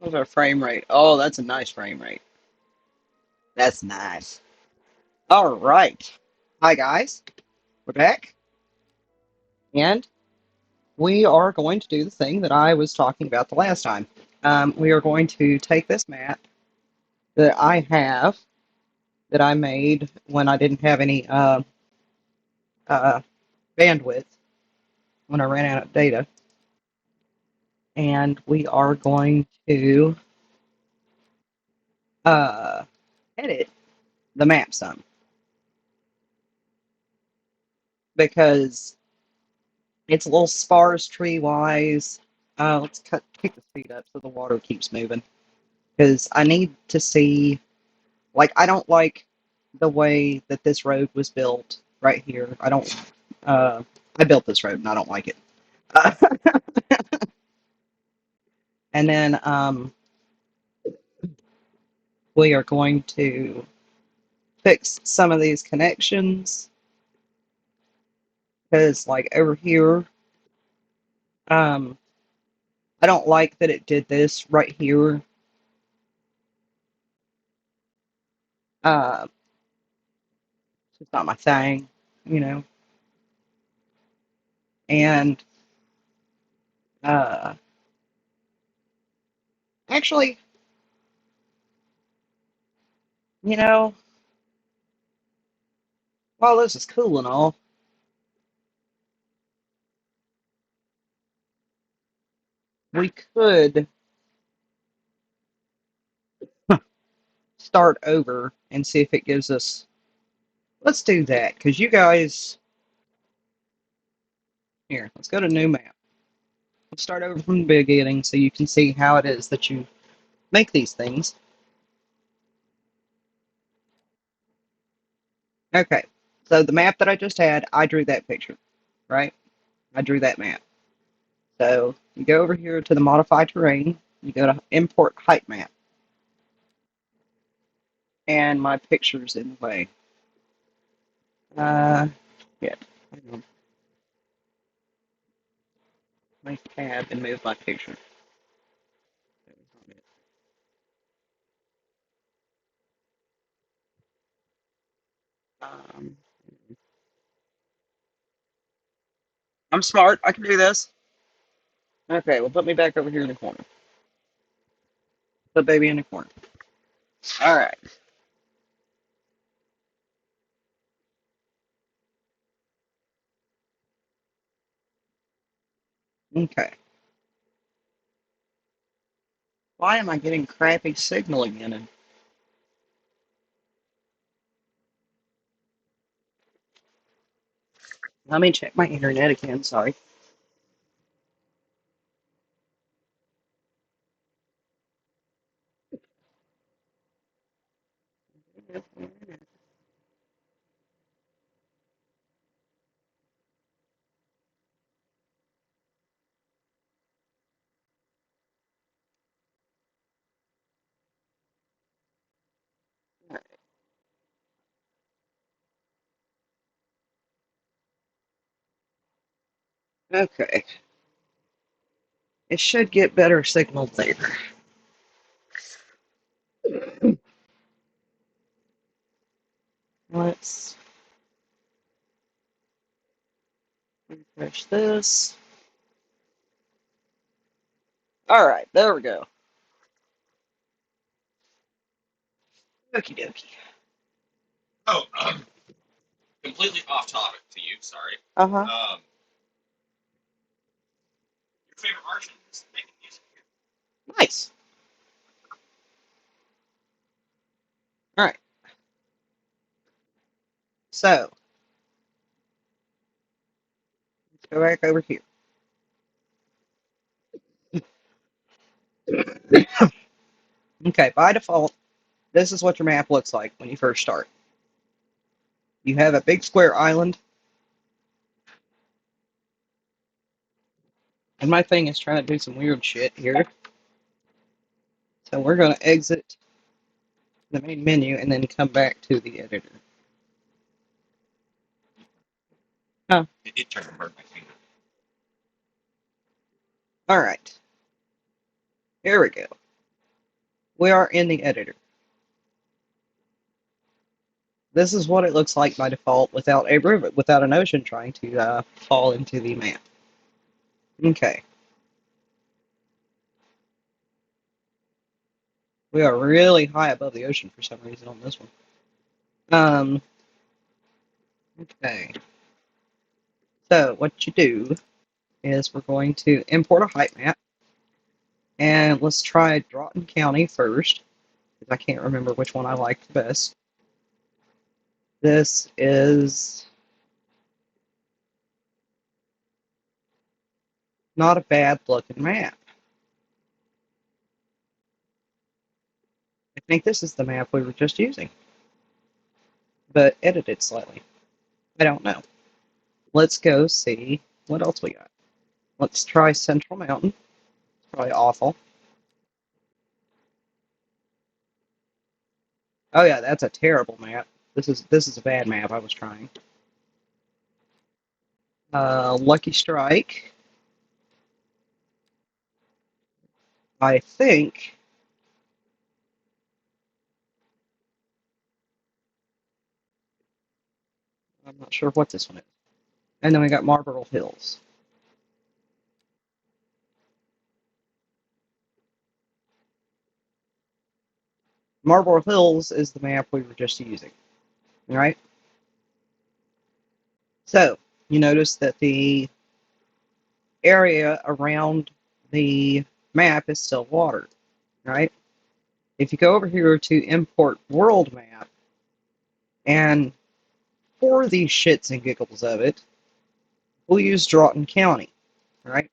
What's our frame rate? Oh, that's a nice frame rate. That's nice. All right. Hi, guys. We're back. And we are going to do the thing that I was talking about the last time. We are going to take this map that I have that I made when I didn't have any uh, bandwidth, when I ran out of data, and we are going to uh, edit the map some because it's a little sparse tree wise. Let's kick the speed up so the water keeps moving because I need to see. Like, I don't like the way that this road was built right here. I don't. I built this road and I don't like it. Uh, and then we are going to fix some of these connections because, like, over here, um, I don't like that it did this right here. Uh, it's not my thing, you know. And uh, actually, you know, while this is cool and all, we could start over and see if it gives us. Let's do that because you guys. Here, let's go to new map. Let's start over from the beginning so you can see how it is that you make these things. Okay, so the map that I just had, I drew that picture, right? I drew that map. So you go over here to the modify terrain, you go to import height map, and my picture's in the way. Uh, yeah, hang on. My tab and move my picture. Um, I'm smart. I can do this. Okay, well, put me back over here in the corner. Put baby in the corner. All right. Okay. Why am I getting crappy signal again? And let me check my internet again. Sorry. Okay. It should get better signal later. Let's refresh this. All right, there we go. Okie dokie. Oh, completely off topic to you. Sorry. Uh huh. Your favorite Martian is making music. Nice. All right. So let's go back over here. Okay. By default, this is what your map looks like when you first start. You have a big square island, and my thing is trying to do some weird shit here. So we're going to exit the main menu and then come back to the editor. Oh, It did turn and hurt my finger. all right. Here we go. We are in the editor. This is what it looks like by default without a river, without an ocean trying to fall into the map. Okay. We are really high above the ocean for some reason on this one. Okay. So what you do is we're going to import a height map, and let's try Broughton County first, because I can't remember which one I liked best. This is not a bad looking map. I think this is the map we were just using, but edited slightly. I don't know. Let's go see what else we got. Let's try Central Mountain. It's probably awful. Oh yeah, that's a terrible map. This is a bad map I was trying. Lucky Strike. I think I'm not sure what this one is. And then we got Marlboro Hills. Marlboro Hills is the map we were just using. Right? So you notice that the area around the map is still water, right? If you go over here to import world map, and for the shits and giggles of it, we'll use Broughton County, right?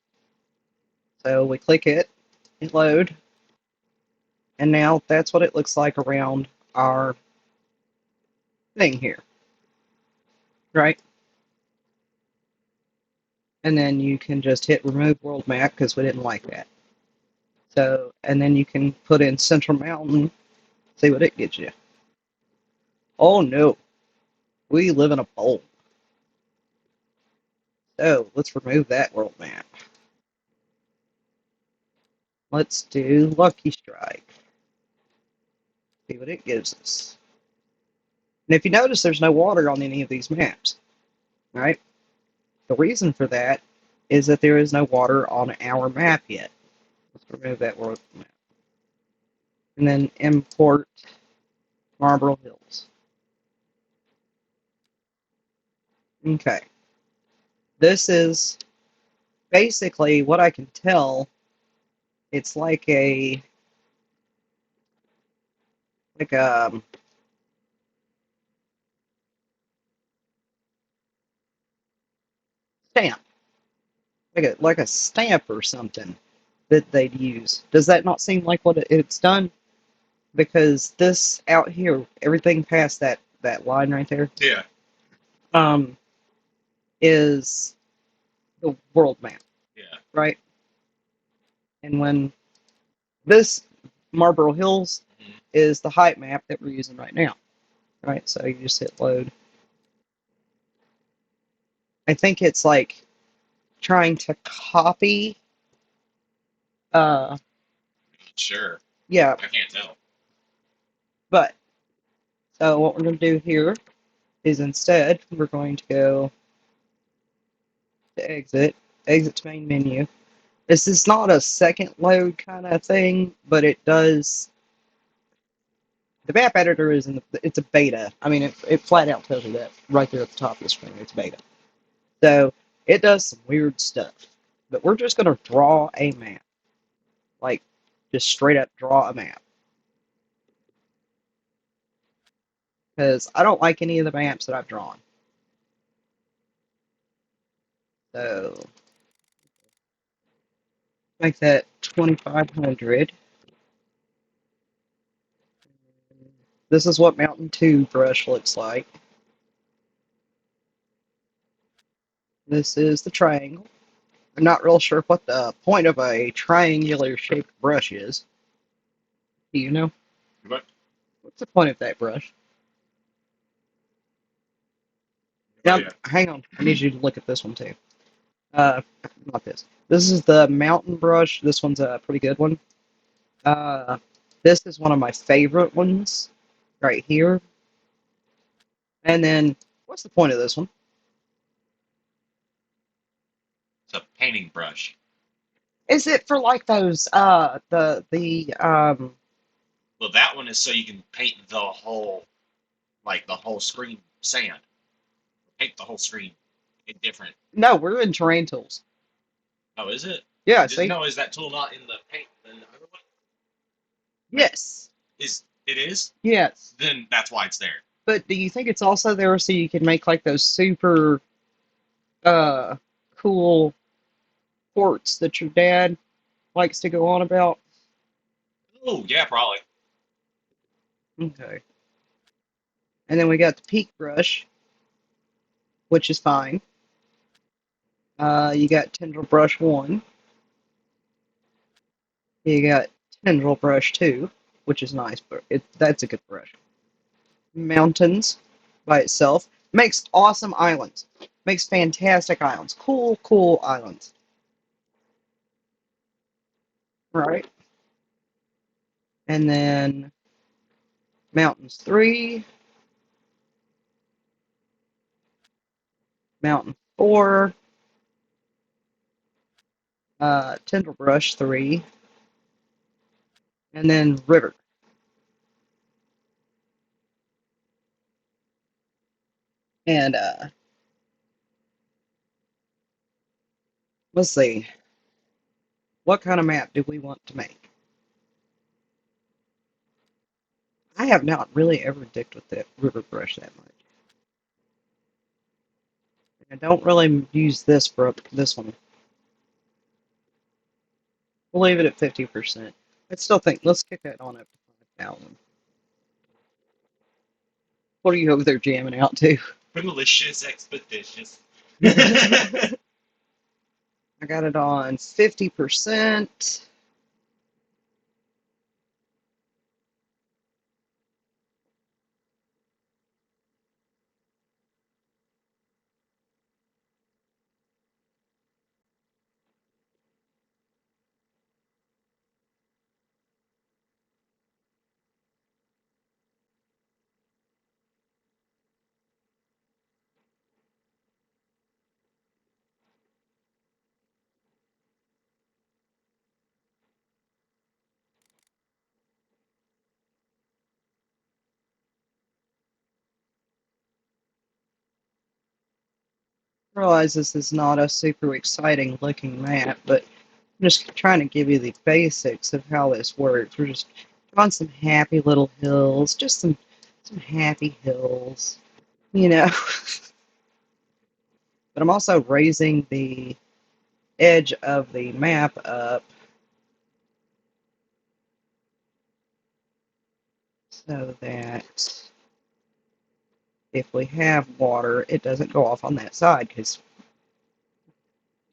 So we click it, it load, and now that's what it looks like around our thing here, right? And then you can just hit remove world map because we didn't like that. So, and then you can put in Central Mountain, see what it gets you. Oh no, we live in a bowl. So let's remove that world map. Let's do Lucky Strike. See what it gives us. And if you notice, there's no water on any of these maps, right? The reason for that is that there is no water on our map yet. Let's remove that world map. And then import Marlboro Hills. Okay. This is basically what I can tell. It's like a stamp, like a stamp or something that they'd use. Does that not seem like what it's done? Because this out here, everything past that line right there, Yeah. um, is the world map, Yeah. right? And when this Marlboro Hills Mhm. is the height map that we're using right now, right? So you just hit load. I think it's like trying to copy. Uh, Sure. yeah, I can't tell. but so what we're going to do here is instead we're going to go to exit to main menu. This is not a second load kind of thing, but it does. The map editor is it's a beta. I mean, it flat out tells you that right there at the top of the screen. It's beta. So it does some weird stuff. But we're just going to draw a map. Like, just straight up draw a map. Because I don't like any of the maps that I've drawn. So, make that 2500. This is what Mountain 2 brush looks like. This is the triangle. I'm not real sure what the point of a triangular shaped brush is. Do you know? What? What's the point of that brush? Oh Now, yeah. hang on. I need you to look at this one too. Uh, not this. This is the mountain brush. This one's a pretty good one. Uh, This is one of my favorite ones right here. And then, what's the point of this one? It's a painting brush. Is it for like those Well, that one is so you can paint the whole, like the whole screen sand. Paint the whole screen in different. no, we're in terrain tools. Oh, is it? Yeah, see? No, is that tool not in the paint? In the other one? Like, Yes. is it is? Yes. Then that's why it's there. But do you think it's also there so you can make like those super uh cool ports that your dad likes to go on about? Oh, yeah, probably. Okay. And then we got the peak brush, which is fine. You got tendril brush one. You got tendril brush two, which is nice, but that's a good brush. Mountains by itself makes awesome islands. Makes fantastic islands. Cool, cool islands. Right? And then mountains three, mountain four, tendril brush three, and then river. And let's see, what kind of map do we want to make? I have not really ever dicked with the river brush that much. I don't really use this for this one. We'll leave it at 50%. I still think let's kick that on up to 5,000. What are you over there jamming out to? Malicious, expeditious. I got it on 50%. Realize this is not a super exciting looking map, but I'm just trying to give you the basics of how this works. We're just drawing some happy little hills, just some happy hills, you know. But I'm also raising the edge of the map up so that if we have water, it doesn't go off on that side because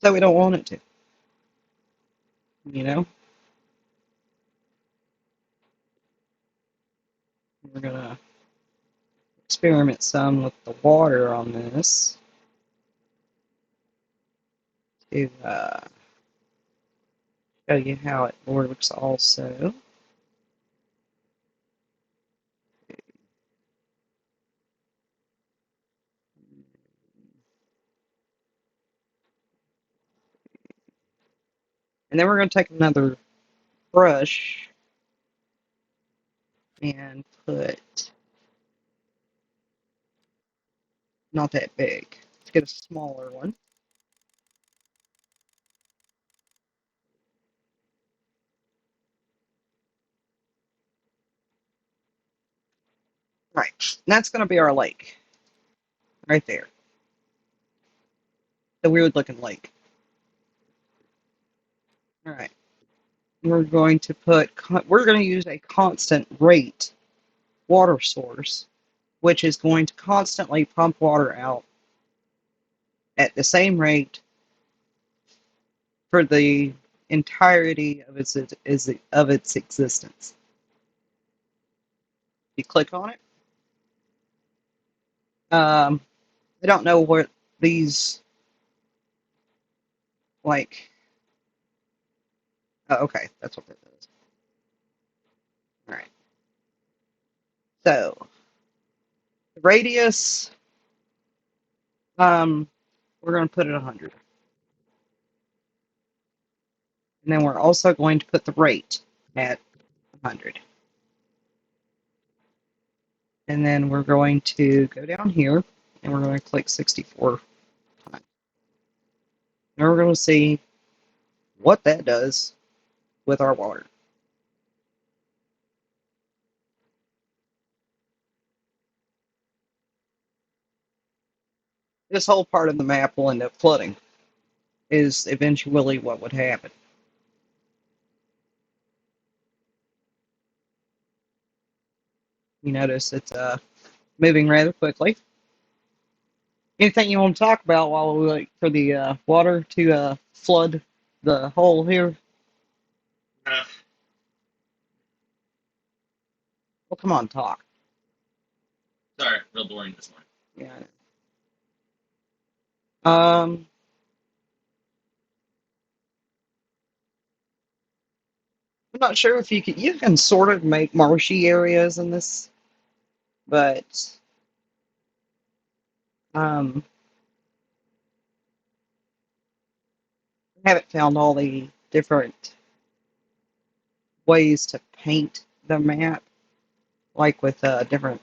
so we don't want it to, you know. We're gonna experiment some with the water on this to show you how it works also. And then we're going to take another brush and put, not that big, let's get a smaller one. Right, and that's going to be our lake, right there, the weird looking lake. All right, we're going to put, we're going to use a constant rate water source, which is going to constantly pump water out at the same rate for the entirety of its existence. You click on it. Um, I don't know what these like. Oh, okay, that's what that is. So the radius, um, we're going to put it 100. And then we're also going to put the rate at 100. And then we're going to go down here and we're going to click 64 times. And we're going to see what that does with our water. This whole part of the map will end up flooding, is eventually what would happen. You notice it's moving rather quickly. Anything you want to talk about while we wait for the water to flood the hole here? Uh, Well, come on, talk. sorry, real boring this morning. Yeah. Um, I'm not sure if you can sort of make marshy areas in this, but um, I haven't found all the different ways to paint the map, like with different,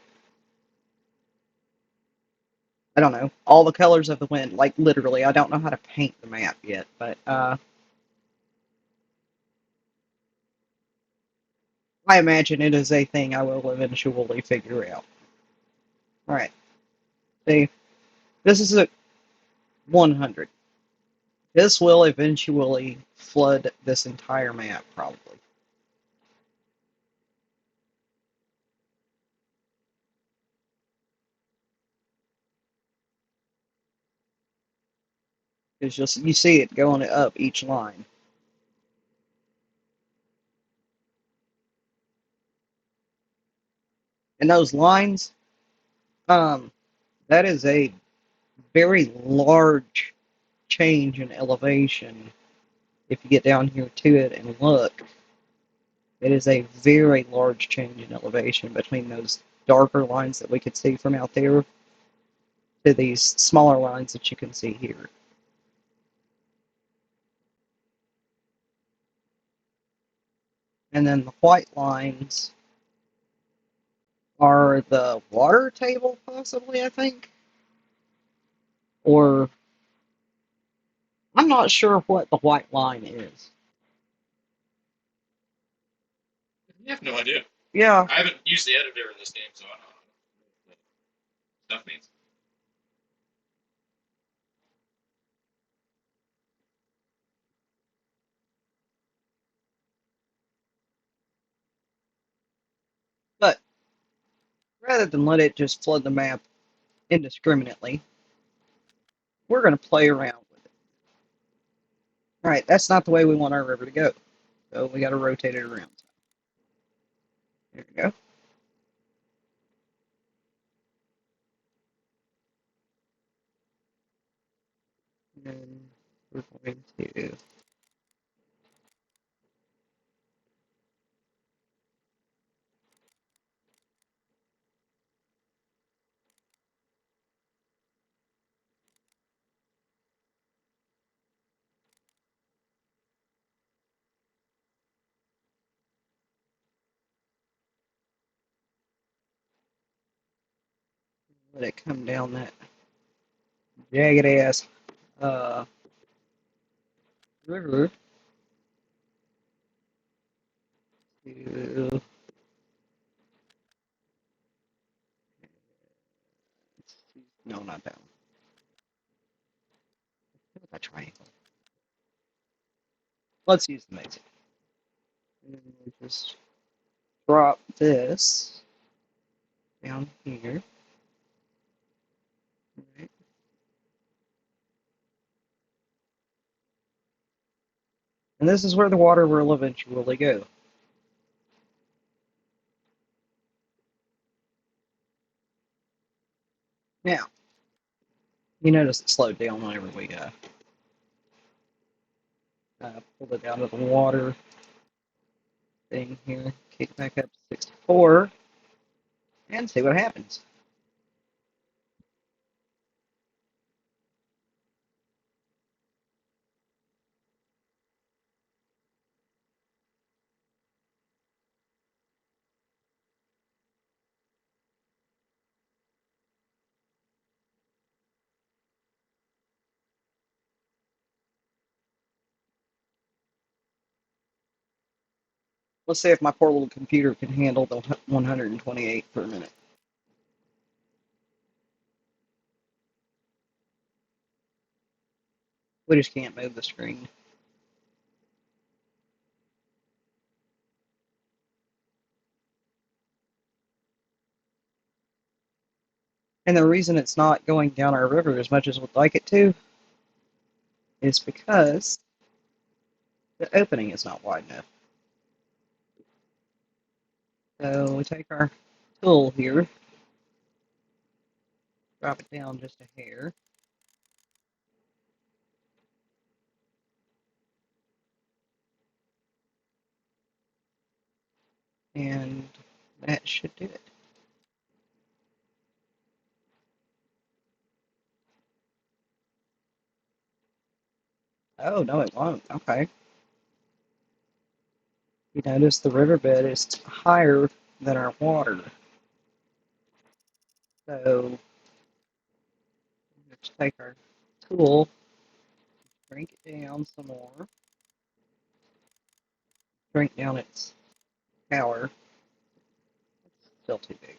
I don't know, all the colors of the wind. Like literally, I don't know how to paint the map yet, but I imagine it is a thing I will eventually figure out. All right, see, this is a 100. This will eventually flood this entire map, probably. It's just you see it going up each line. And those lines, um, that is a very large change in elevation. If you get down here to it and look, it is a very large change in elevation between those darker lines that we could see from out there to these smaller lines that you can see here. And then the white lines are the water table, possibly, I think. Or I'm not sure what the white line is. I have no idea. Yeah, I haven't used the editor in this game, so I don't know what stuff means. but rather than let it just flood the map indiscriminately, we're going to play around with it. All right, that's not the way we want our river to go. So we got to rotate it around. There we go. And then we're going to let it come down that jagged ass river to no, not that one. That triangle. Let's use the maze. And we just drop this down here. Right. And this is where the water will eventually go. Now, you notice it slowed down whenever we pulled it out of the water thing here. Kick back up to 64. And and see what happens. Let's see if my poor little computer can handle the 128 for a minute. We just can't move the screen. And the reason it's not going down our river as much as we'd like it to is because the opening is not wide enough. So we take our tool here, drop it down just a hair, and that should do it. Oh, no, it won't. Okay. You notice the riverbed is higher than our water. So let's take our tool, shrink it down some more, shrink down its power. It's still too big.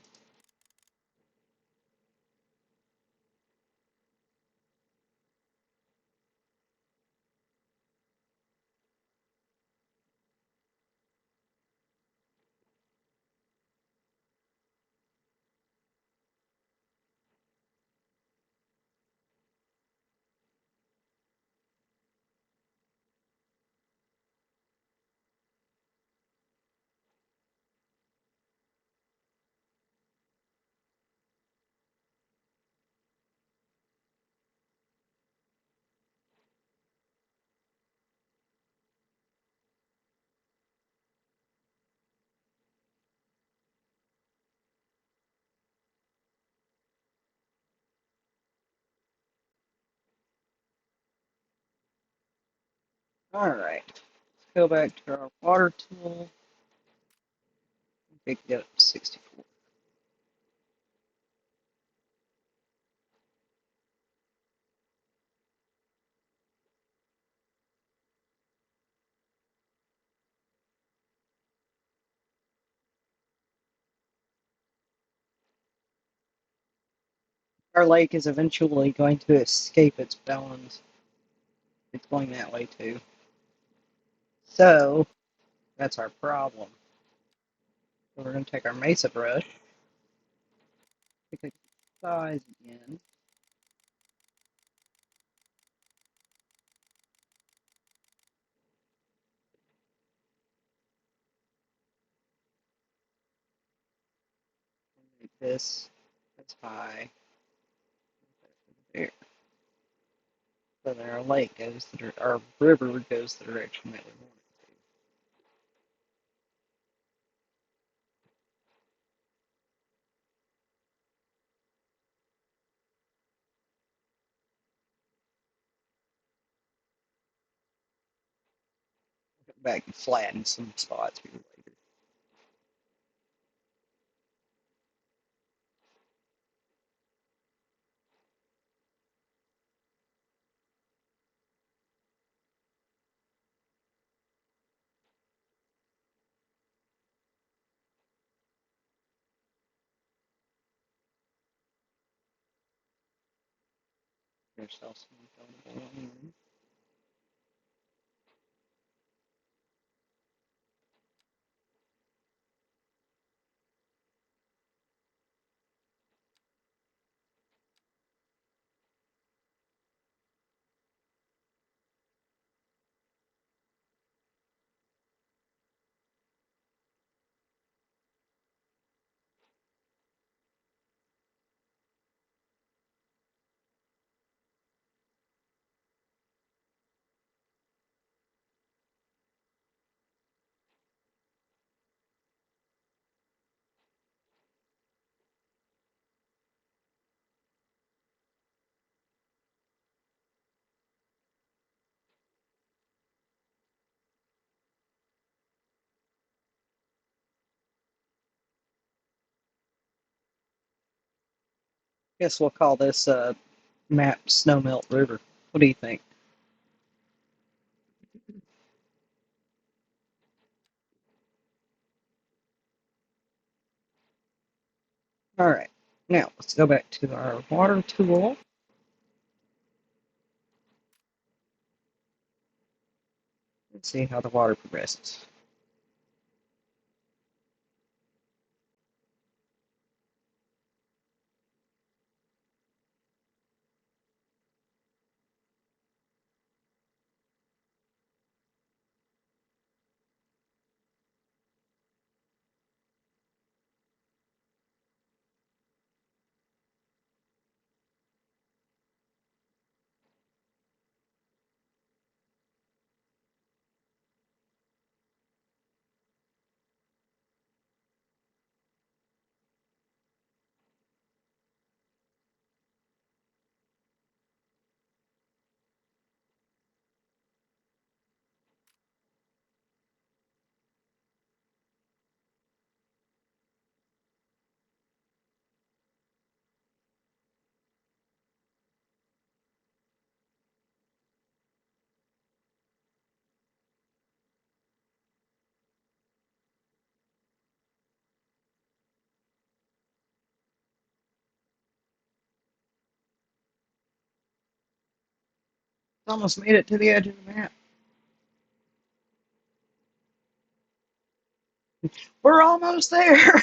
All right. Let's go back to our water tool. Pick it up to 64. Our lake is eventually going to escape its bounds. It's going that way too. So that's our problem. So we're going to take our mesa brush, pick a size again, make this as high there. So then our lake goes, our river goes the direction that we want it to. Get back and flatten some spots here later. There's also some going on. Guess we'll call this map Snowmelt River. What do you think? All right. Now let's go back to our water tool and see how the water progresses. Almost made it to the edge of the map. We're almost there.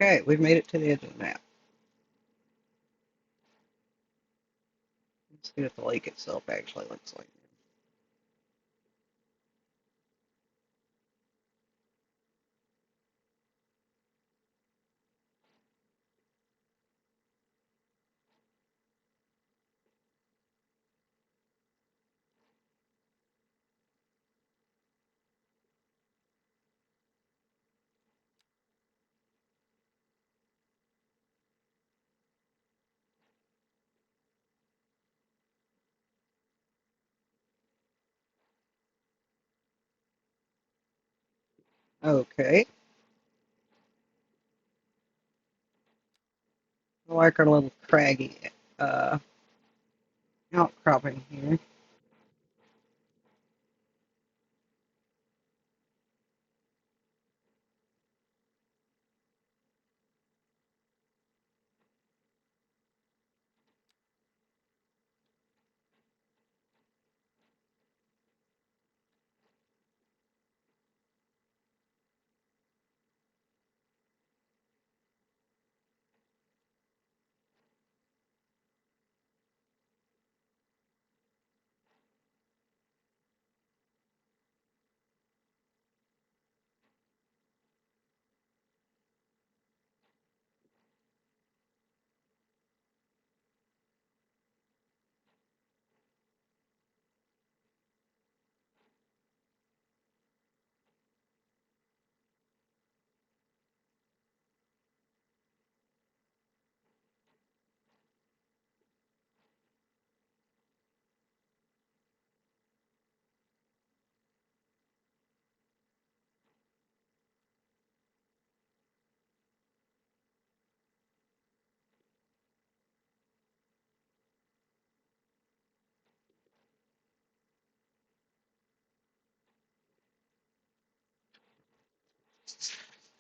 Okay, we've made it to the edge of the map. Let's see what the lake itself actually looks like. Okay, I like our little craggy uh, outcropping here.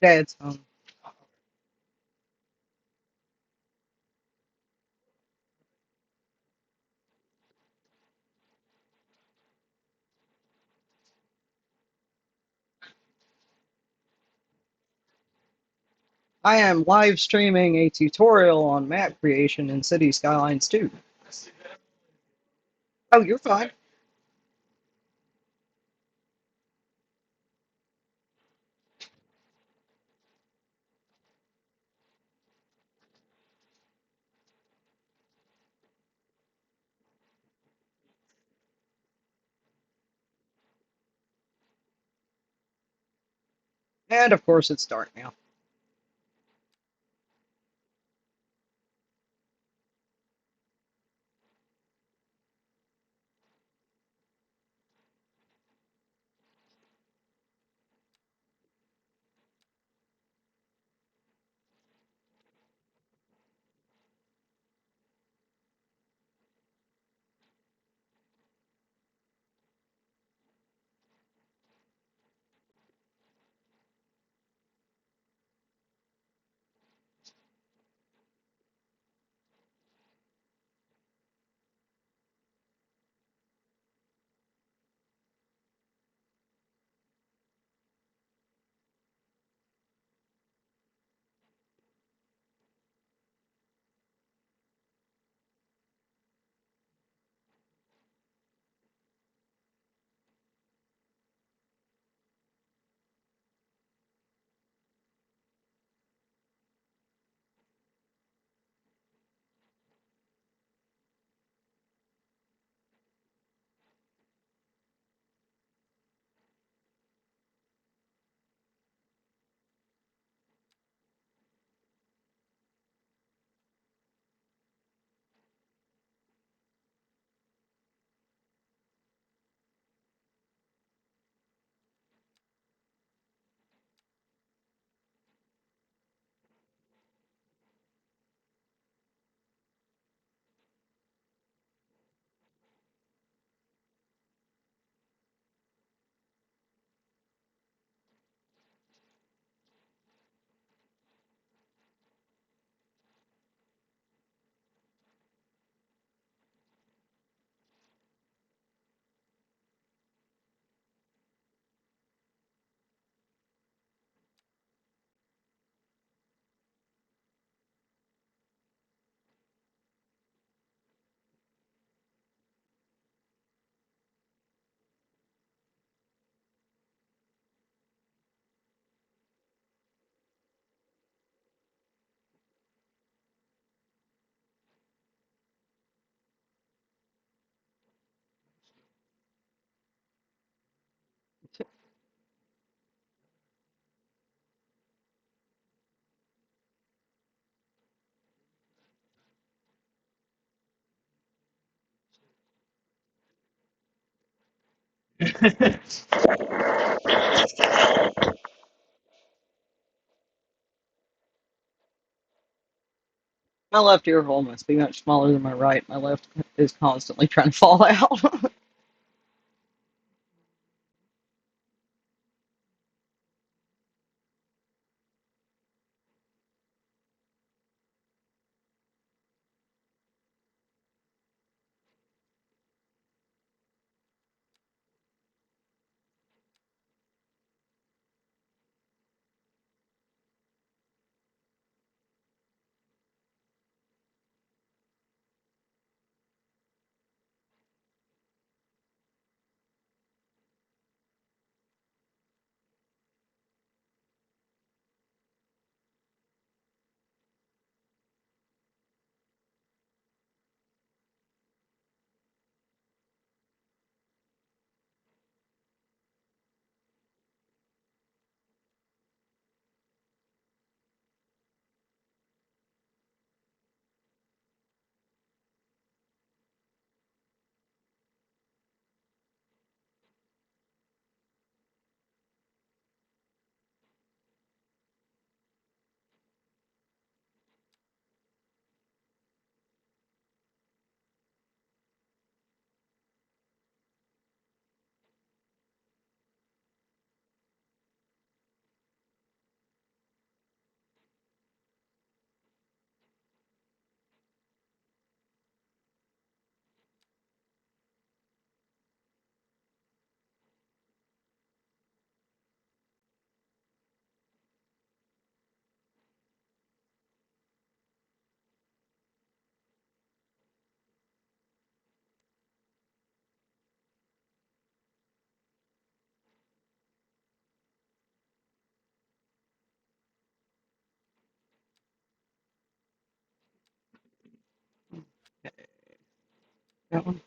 Dad's home. I am live streaming a tutorial on map creation in City Skylines 2. Oh, you're fine. And of course, it's dark now. My left ear hole must be much smaller than my right. My left is constantly trying to fall out. That one.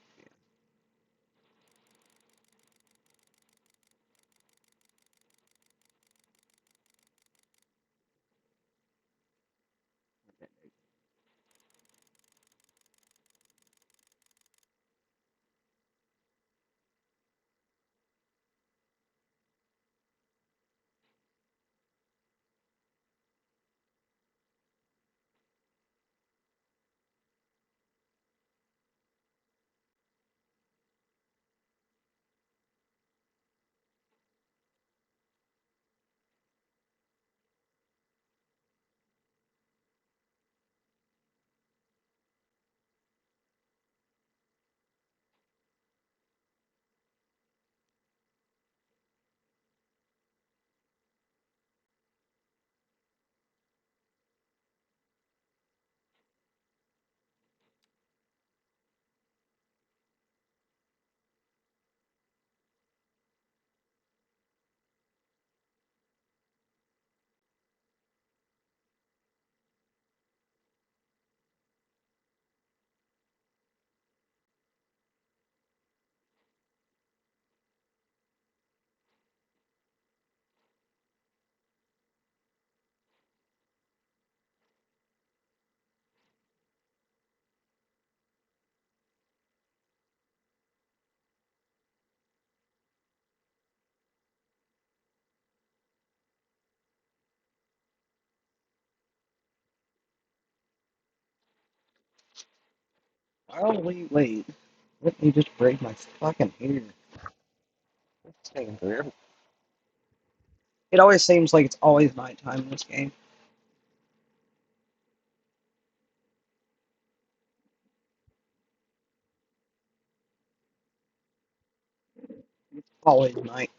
Holy wait. Let me just braid my fucking hair. It's taking forever. It always seems like it's always nighttime in this game. Always night.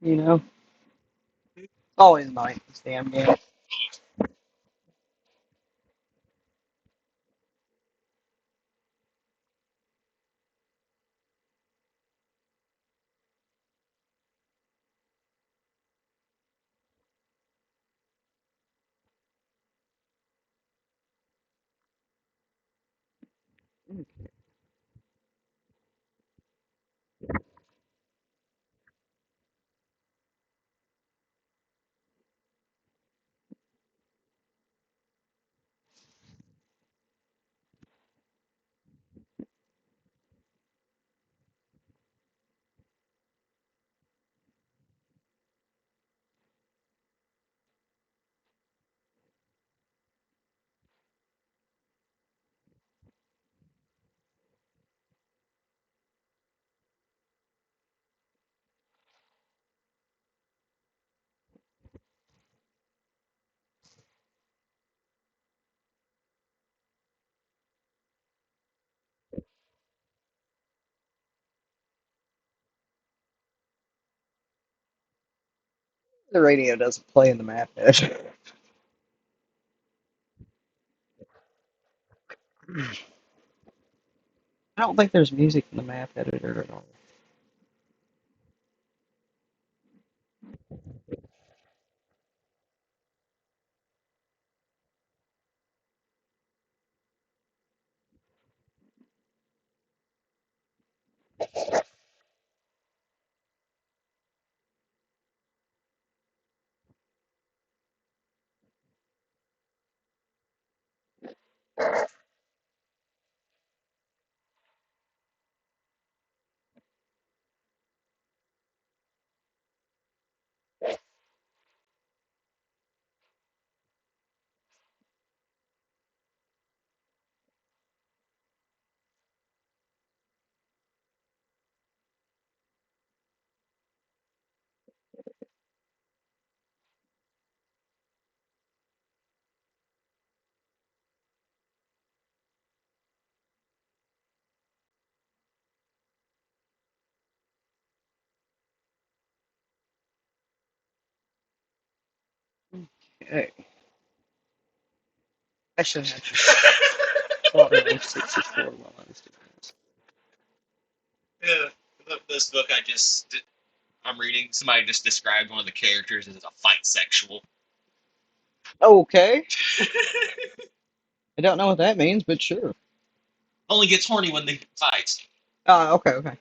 You know? Always night in this damn game. The radio doesn't play in the map editor. I don't think there's music in the map editor at all. Okay. I should have slaughter range 64 while I was doing this. Yeah, this book I'm reading, somebody just described one of the characters as a fight sexual. Okay. I don't know what that means, but sure. Only gets horny when they fights. Okay, okay.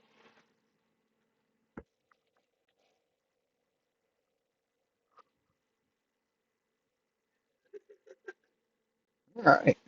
All right.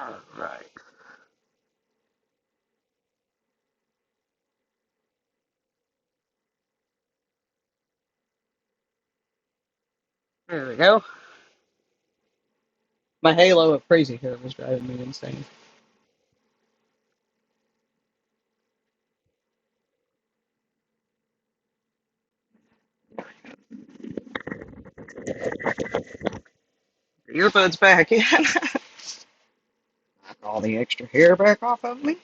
All right. There we go. My halo of crazy hair was driving me insane. The earbuds back in. Knock all the extra hair back off of me.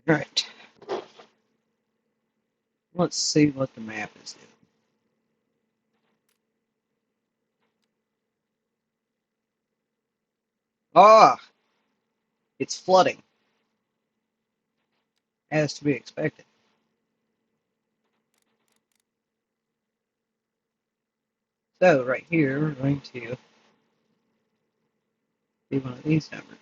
Right. Let's see what the map is doing. Ah, it's flooding, as to be expected. So right here, we're going to Be one of these numbers.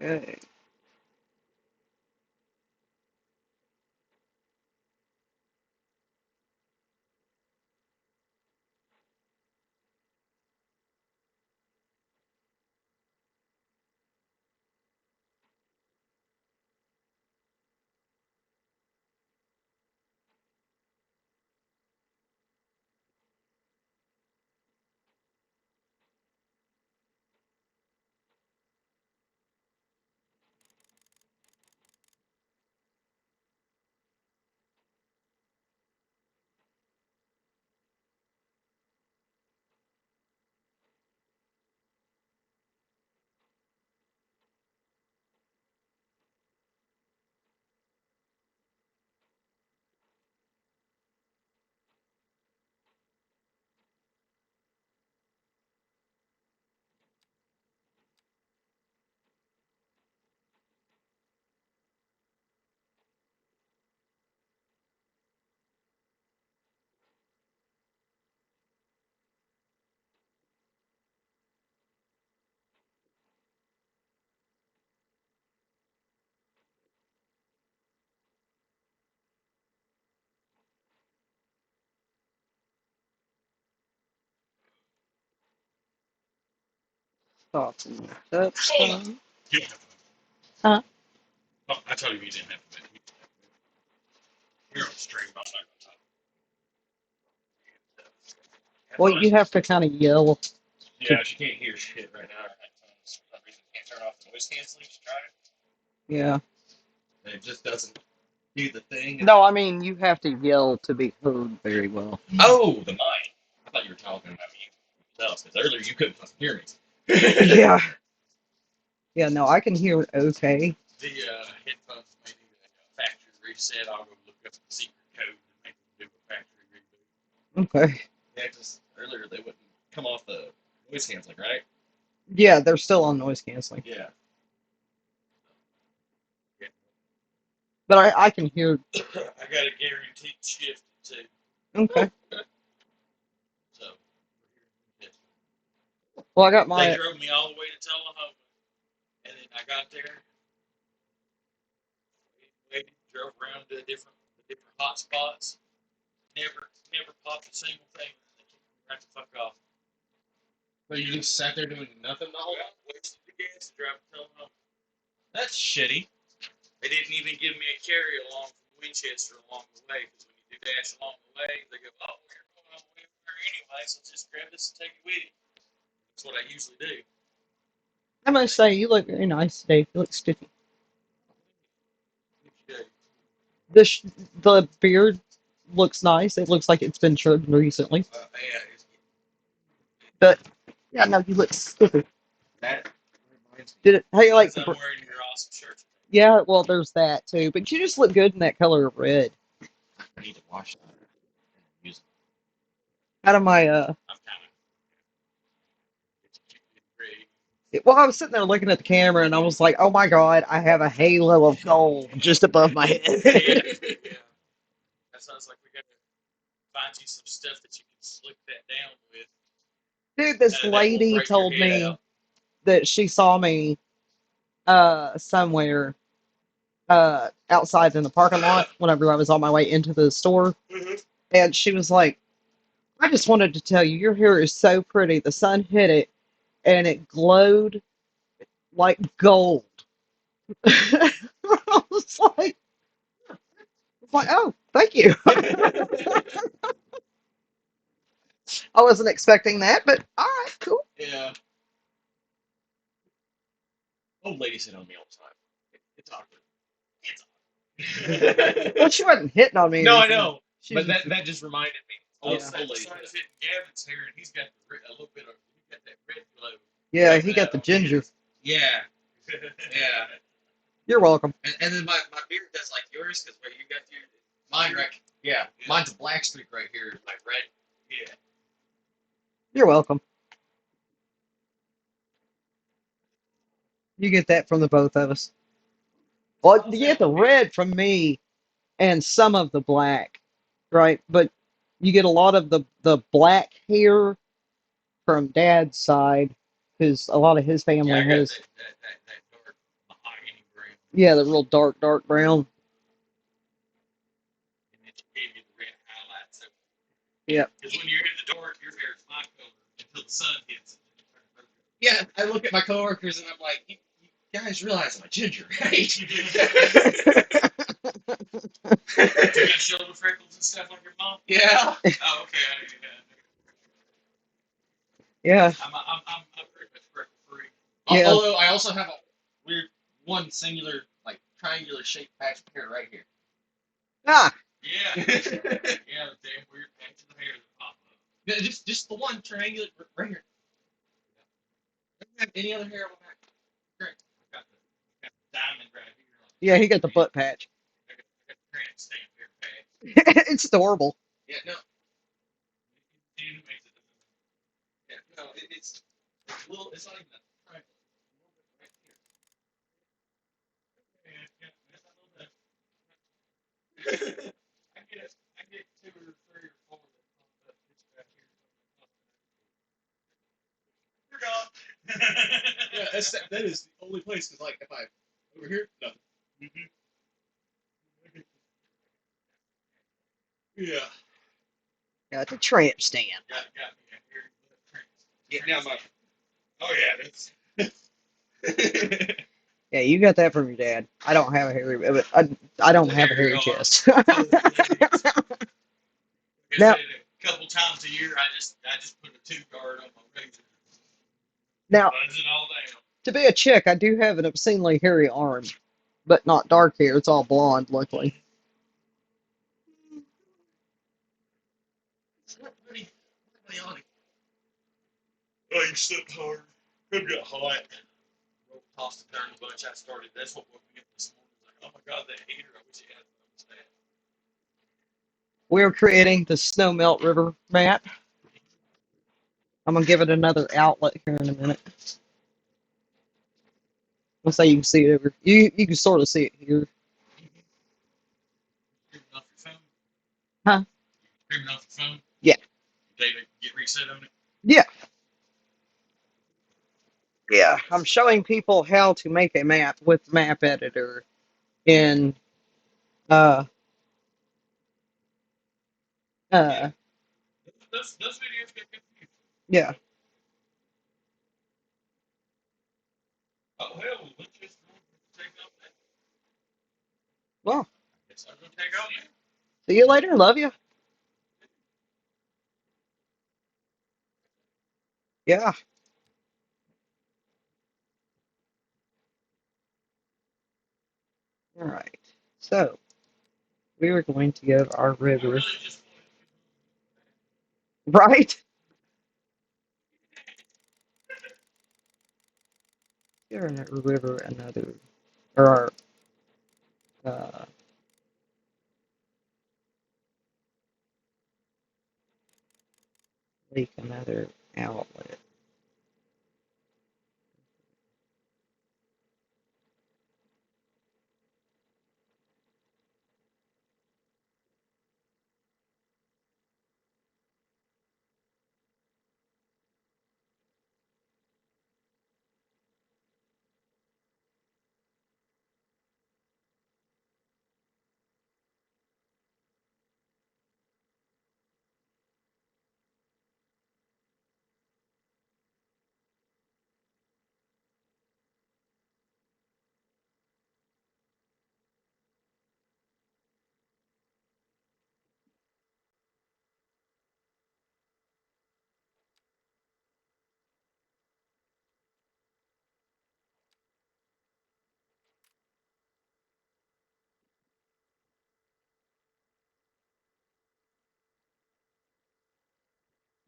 Okay. Thoughts and that stuff. You don't have to. Huh? Oh, I told you you didn't have to. You're on stream. I'm not gonna talk. Well, you have to kind of yell. Yeah, she can't hear shit right now. For some reason, can't turn off the noise canceling. She tried Yeah. it. It just doesn't do the thing. No, I mean you have to yell to be heard very well. Oh, the mic. I thought you were talking about me yourself because earlier you couldn't fucking hear me. Yeah. Yeah. No, I can hear it okay. The headphones may need a factory reset. I'll go look up the secret code and make them do a factory reboot. Okay. Yeah, because earlier they wouldn't come off the noise canceling, right? Yeah, they're still on noise canceling, Yeah. Yeah. but I can hear. I got a guaranteed shift too. Okay. So Well, I got they my. drove me all the way to Tullahoma, and then I got there, waited, drove around to the different hot spots. Never popped a single thing. They kicked me right the fuck off. So you just sat there doing nothing the whole Well, wasted the gas to drive to Tullahoma. That's shitty. They didn't even give me a carry along from Winchester along the way, because when you do dash along the way, they go, oh, you're going all the way over there anyway, so just grab this and take it with you. That's what I usually do. I must say, you look very nice today. You look stiffy. The sh- the beard looks nice. It looks like it's been trimmed recently. Yeah, But yeah, no, you look stiffy. that reminds me. Did it? Hey, like Because I'm wearing your awesome shirt. yeah. Well, there's that too. But you just look good in that color of red. I need to wash that. Use Out of my I'm kind of well, I was sitting there looking at the camera and I was like, oh my god, I have a halo of gold just above my head. yeah. That sounds like we got to find you some stuff that you can slick that down with. Dude, this That won't lady break your told head me out. that she saw me somewhere outside in the parking lot whenever I was on my way into the store. Mm-hmm. And she was like, I just wanted to tell you, your hair is so pretty. The sun hit it and it glowed like gold. I was like, oh, thank you. I wasn't expecting that, but all right, cool. Yeah. Old ladies hit on me all the time. It's awkward. It's Well, awkward. she wasn't hitting on me or No, I anything. know. She But was that just reminded me. I yeah. was besides hitting Gavin's hair, and he's got a little bit of he got that red glow. Yeah, he got the ginger. Yeah. Yeah. You're welcome. And then my beard does like yours, because where you got your Mine, right? Yeah. Mine's a black streak right here. like red. Yeah. You're welcome. You get that from the both of us. Well, you get the red from me and some of the black, right? But you get a lot of the black hair from Dad's side, because a lot of his Yeah, family I got has, that dark mahogany brown, yeah, the real dark brown. and then she gave you the red highlights. So, Yeah. because when you're in the dark, your hair is my color until the sun hits it. Yeah, I look at my coworkers and I'm like, you guys realize I'm a ginger, right? You got shoulder freckles and stuff like your mom? Yeah. Oh, okay. Yeah. I'm pretty much freckle free. Yeah. Although I also have a weird one singular, like triangular shaped patch of hair right here. Ah, Yeah. Yeah, the damn weird patch of hair that pop up. Yeah, just the one triangular right here. I don't have any other hair on my back. Great. Got the diamond right here. yeah, he got the butt patch. I got the grand stamp hair patch. It's adorable. Yeah, no, And it makes it yeah, no, it's a little. It's not even a triangle. It's a little bit right here. yeah, that's a little bit. I get two or three or four that pop up just back here. Forgot. Yeah, that is the only place. Cause like if I over here, nothing. Mhm. Yeah. Got the tramp stamp. Got me a hair. Yeah. Now my. Oh yeah, that's. Yeah, you got that from your dad. I don't have a hairy, but I don't have a hairy chest. Now, A couple times a year, I just put a 2 guard on my razor. now, Runs it all down. to be a chick, I do have an obscenely hairy arm, but not dark hair. It's all blonde, luckily. Oh, you slept hard. Could got hot. Tossed it down a bunch. I started. That's what woke me up this morning. Like, oh my god, that heater! I wish it had that. We're creating the snow melt river map. I'm gonna give it another outlet here in a minute. Let's say you can see it over. You can sort of see it here. Streaming off your phone. Huh? Streaming off your phone. Yeah. David, get reset on it. Yeah. Yeah. I'm showing people how to make a map with Map Editor in uh uh Those videos get confused. yeah. Oh hell, let's just take off that. Well, Guess I'm gonna take off now. see you later. Love you. Yeah. All right. So we were going to go to our I really river, just right? Here in a river, another or our lake, another outlet.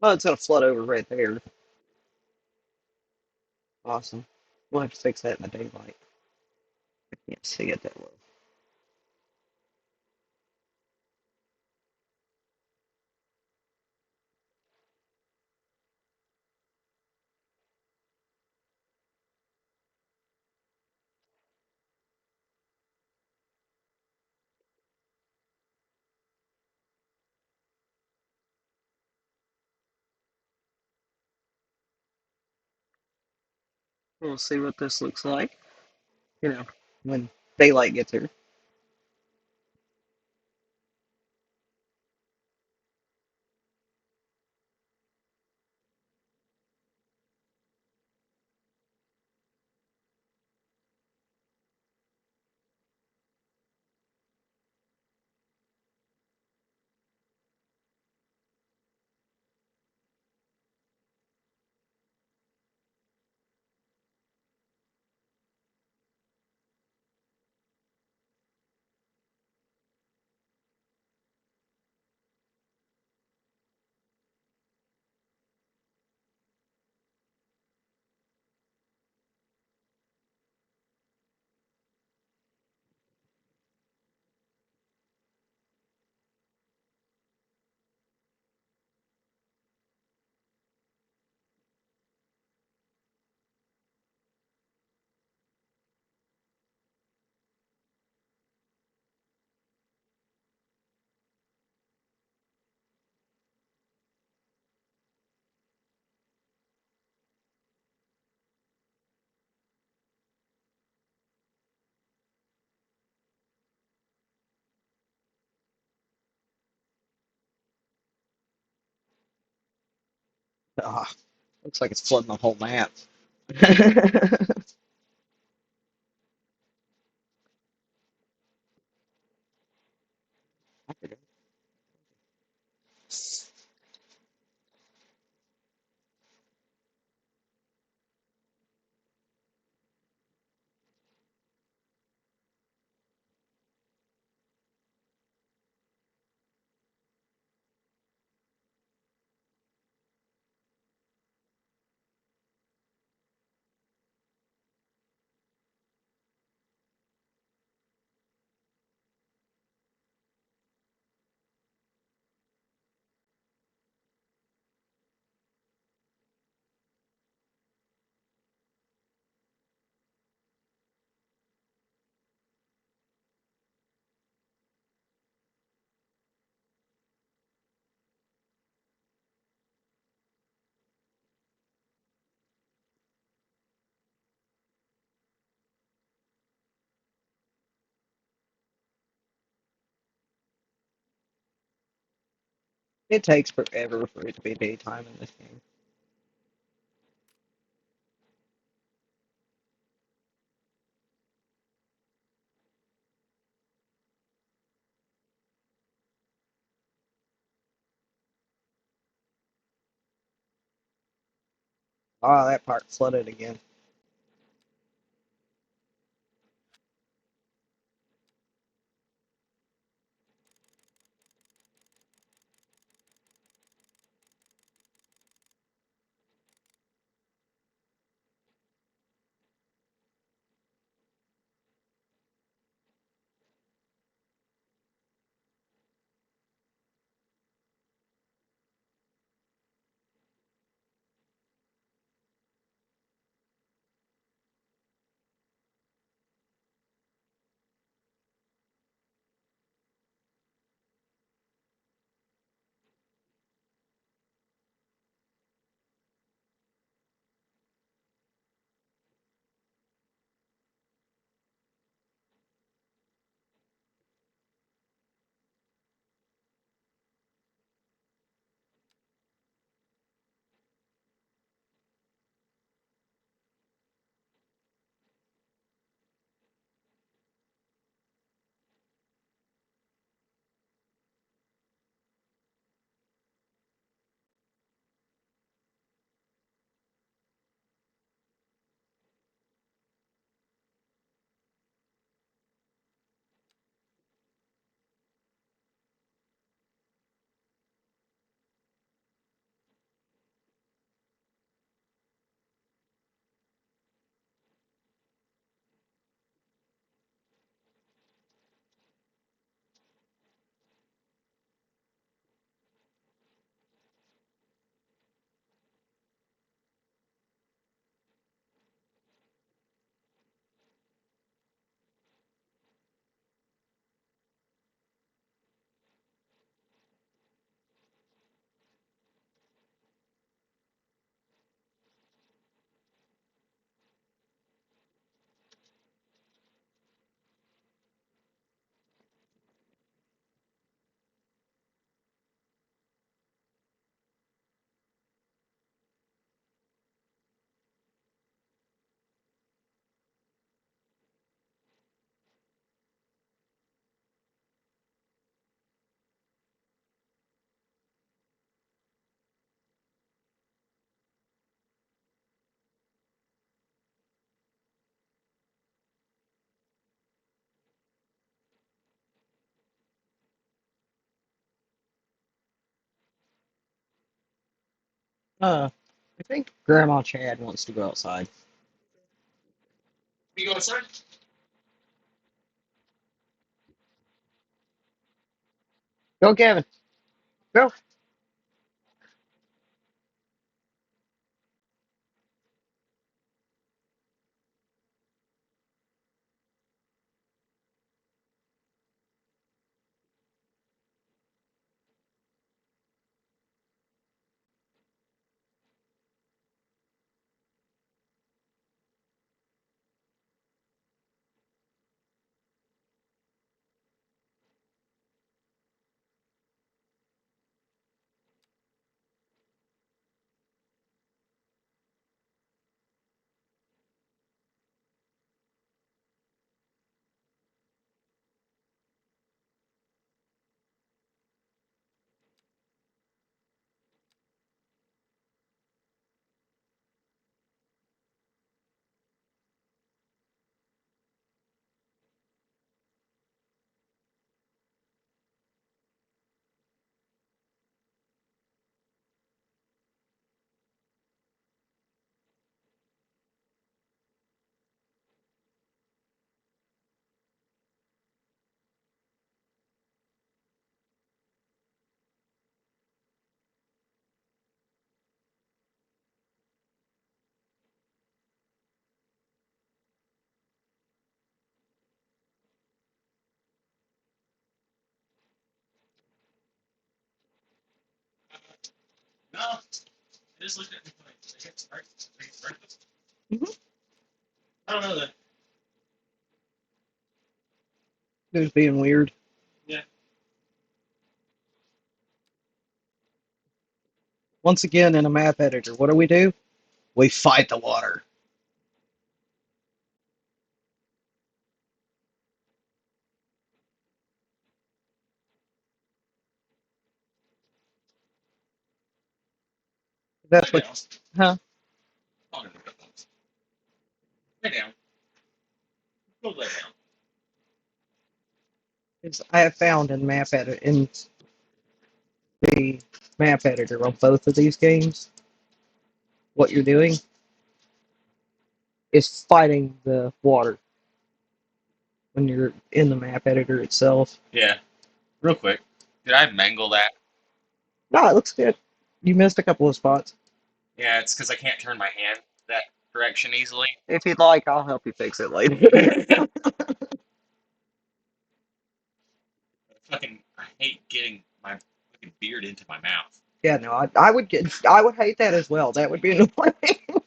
Oh, it's gonna flood over right there. Awesome. We'll have to fix that in the daylight. I can't see it that well. We'll see what this looks like. You know, when daylight gets here. Ah, looks like it's flooding the whole map. It takes forever for it to be daytime in this game. Ah, that part flooded again. I think Grandma Chad wants to go outside. You go outside? Go, Kevin. Go. No. I just looked at the plane. I can start this. Mhm. I don't know that. Who's being weird? Yeah. Once again, in a map editor, what do? We fight the water. Lay That's what, down. huh? Oh, no, no, no. Lay down. Go lay down. Is I have found in the map editor on both of these games, what you're doing is fighting the water when you're in the map editor itself. Yeah. Real quick. Did I mangle that? No, it looks good. You missed a couple of spots. Yeah, it's because I can't turn my hand that direction easily. If you'd like, I'll help you fix it later. I hate getting my fucking beard into my mouth. Yeah, no, I would hate that as well. That would be annoying.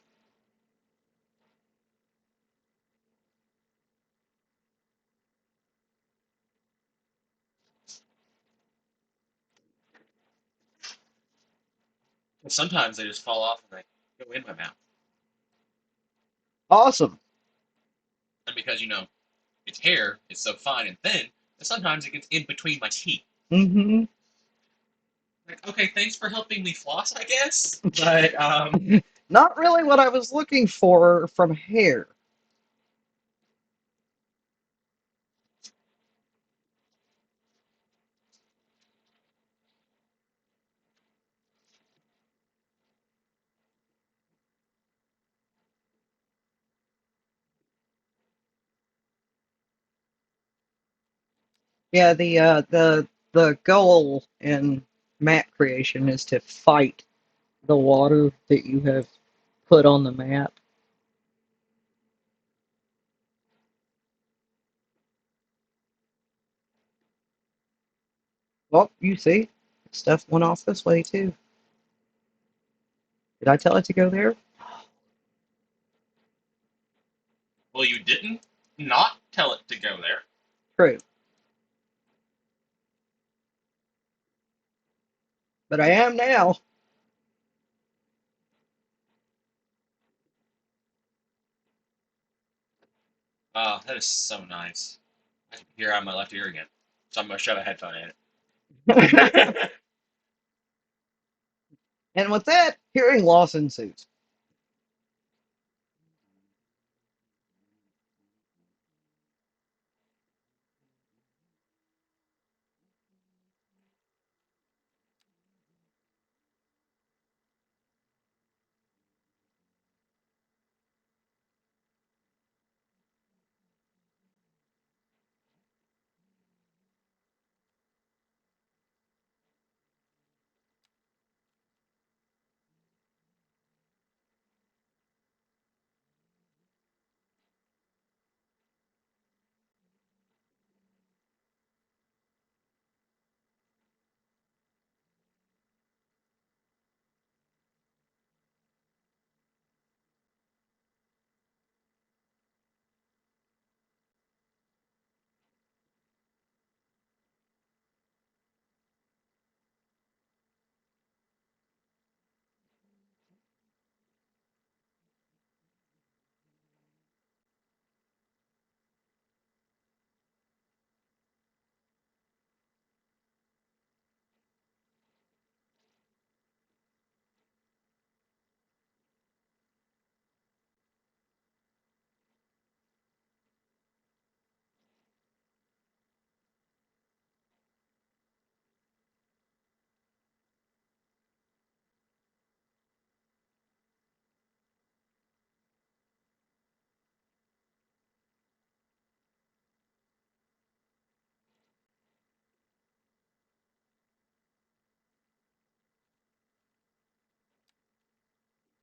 Sometimes they just fall off and they go in my mouth. Awesome. And because, it's hair, it's so fine and thin, that sometimes it gets in between my teeth. Hmm. Like, okay, thanks for helping me floss, I guess. But, Not really what I was looking for from hair. Yeah, the goal in map creation is to fight the water that you have put on the map. Well, you see, stuff went off this way too. Did I tell it to go there? well, you didn't not tell it to go there. True. But I am now. Oh, that is so nice. I can hear on my left ear again. So I'm going to shove a headphone in it. And with that, hearing loss ensues.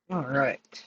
All right.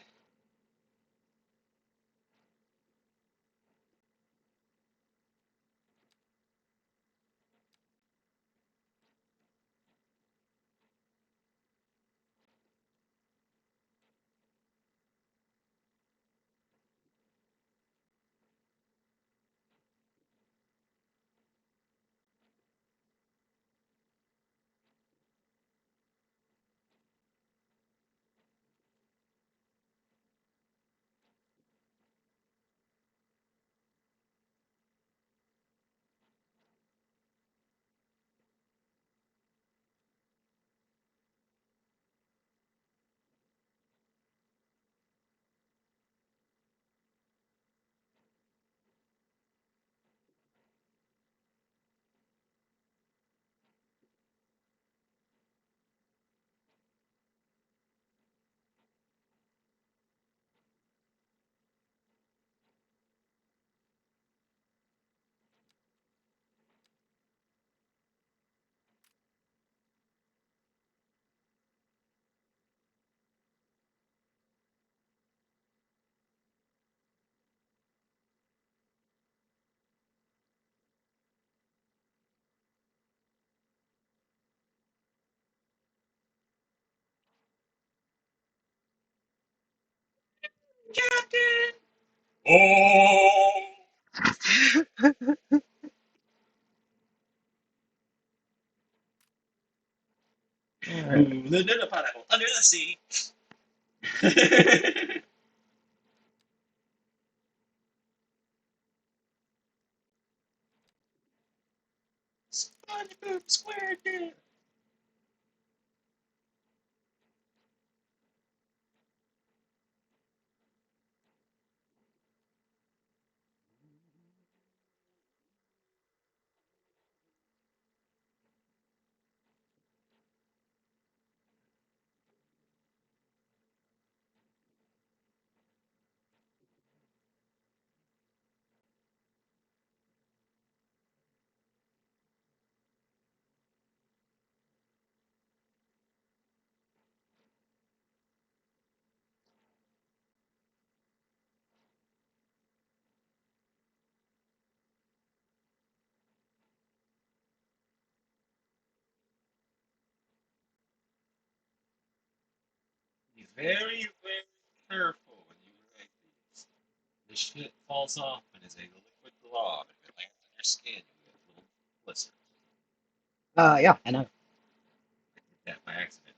Captain! Oh! All right. Ooh, Linden, a pineapple under the sea. SpongeBob SquarePants. Be very, very careful when you write these. The shit falls off and is a liquid glob. If it lands on your skin, you get little blisters. Yeah, I know. I did that by accident.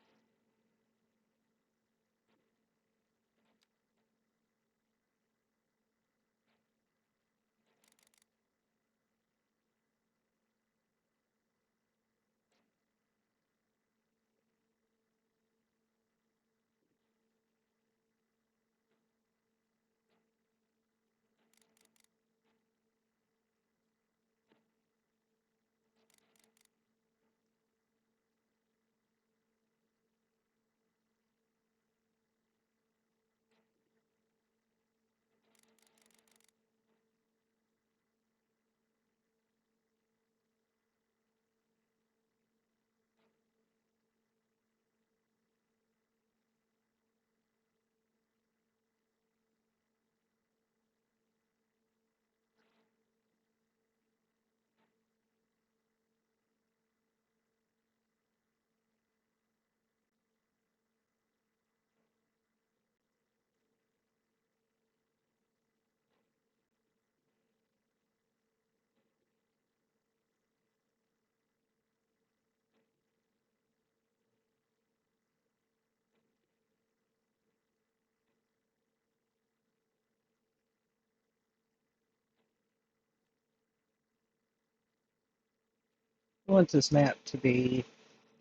I want this map to be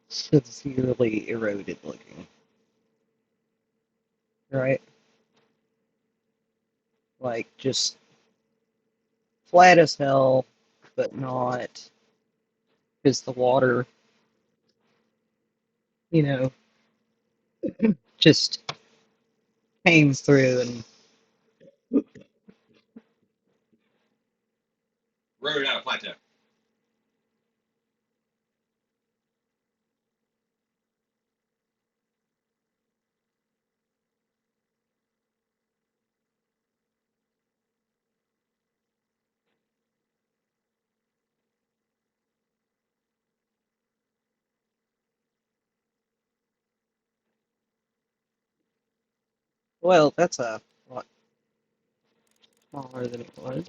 severely eroded looking, right? Like just flat as hell, but not because the water, you know, just came through and Road out a plateau. Well, that's a lot smaller than it was.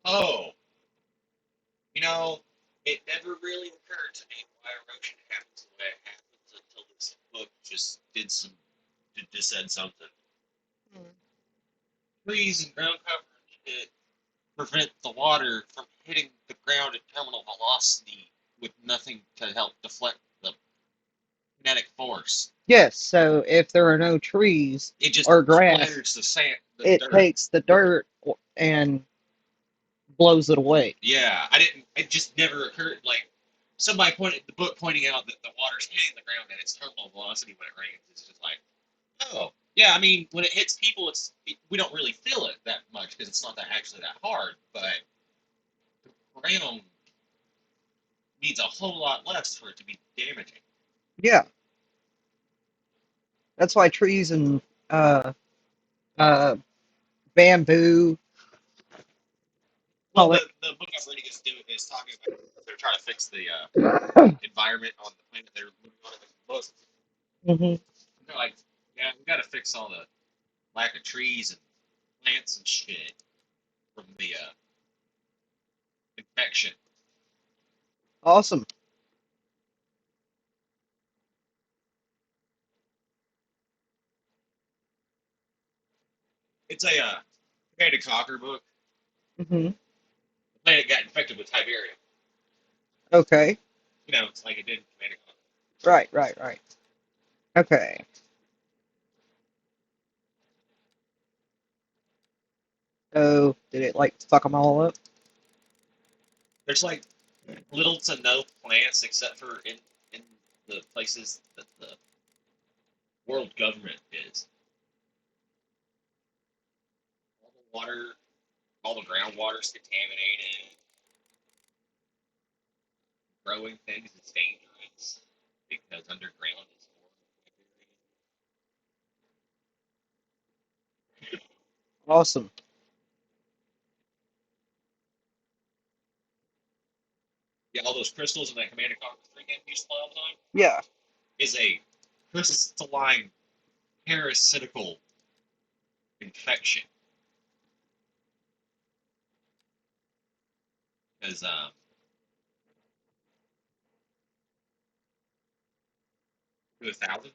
Oh, you know, it never really occurred to me why erosion happens the way it happens until this book just said something. Trees and ground cover prevent the water from hitting the ground at terminal velocity with nothing to help deflect the kinetic force. Yes, so if there are no trees It just or grass, splatters the sand, the it dirt. takes the dirt and blows it away. Yeah, I didn't. It just never occurred. Like somebody pointed the book pointing out that the water's hitting the ground at its terminal velocity when it rains. It's just like, oh, yeah. I mean, when it hits people, we don't really feel it that much because it's not that actually that hard. But the ground needs a whole lot less for it to be damaging. Yeah, that's why trees and uh, uh, bamboo, Well, all the book I'm reading is talking about they're trying to fix the that. environment on the planet they're living on. In the book. Hmm. They're like, yeah, we got to fix all the lack of trees and plants and shit from the infection. Awesome. It's a Command and Conquer book. Hmm. The planet got infected with Tiberium. Okay. You know, it's like it did in Command and Conquer. Right, right, right. Okay. So, did it like fuck them all up? There's like little to no plants except for in the places that the world government is. All the water, all the groundwater's contaminated. Growing things is dangerous because underground is horrible. Awesome. Yeah, all those crystals in that Command and Conquer 3 game we used to play all the time Yeah. is a crystalline parasitical infection. Because to 1,000,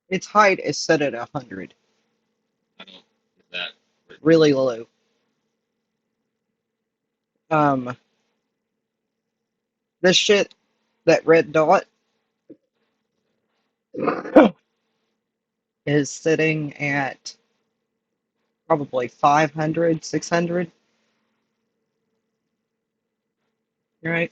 Its height is set at 100. I don't is that Really low. Um, this shit, that red dot, is sitting at probably 500, 600. Right?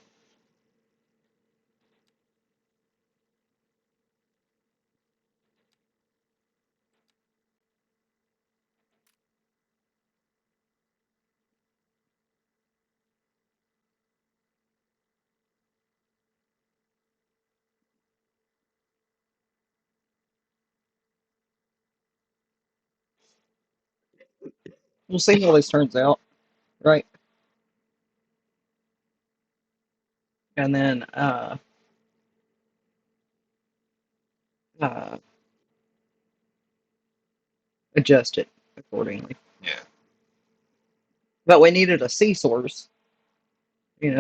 We'll see how this turns out. Right? And then uh, adjust it accordingly. Yeah. But we needed a C source,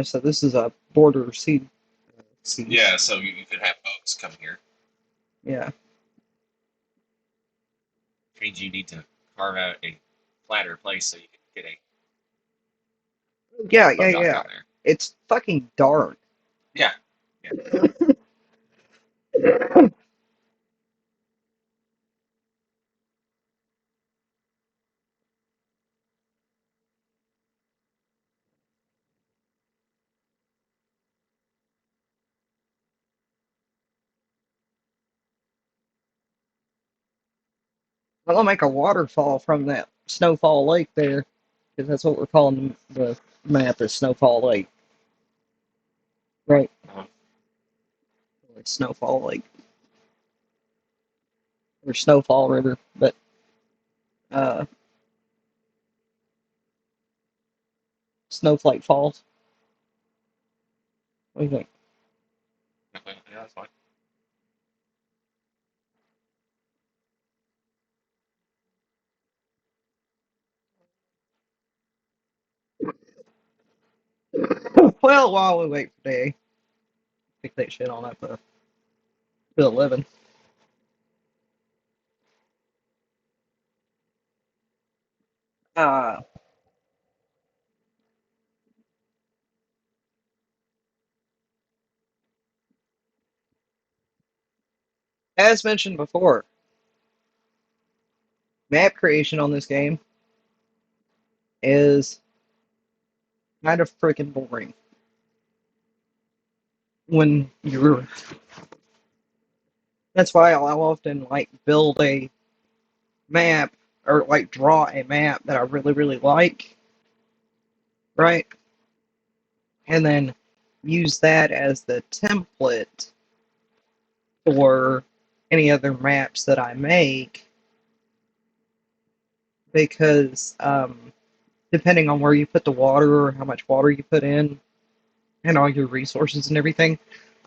so this is a border C. C. Yeah, so you could have boats come here. Yeah. Which means you need to carve out a flatter place so you can get a Yeah, boat yeah, dock yeah. down there. It's fucking dark. Yeah. Yeah. I'll make a waterfall from that Snowfall Lake there, because that's what we're calling the map is Snowfall Lake. Right? Uh-huh. It's Snowfall Lake. Or Snowfall River, but uh, Snowflake Falls. What do you think? Yeah, that's fine. Well, while we wait for day, pick that shit on up to 11. Uh, as mentioned before, map creation on this game is kind of freaking boring. When you're, that's why I'll often like build a map or like draw a map that I really, really like, right? And then use that as the template for any other maps that I make because depending on where you put the water or how much water you put in and all your resources and everything,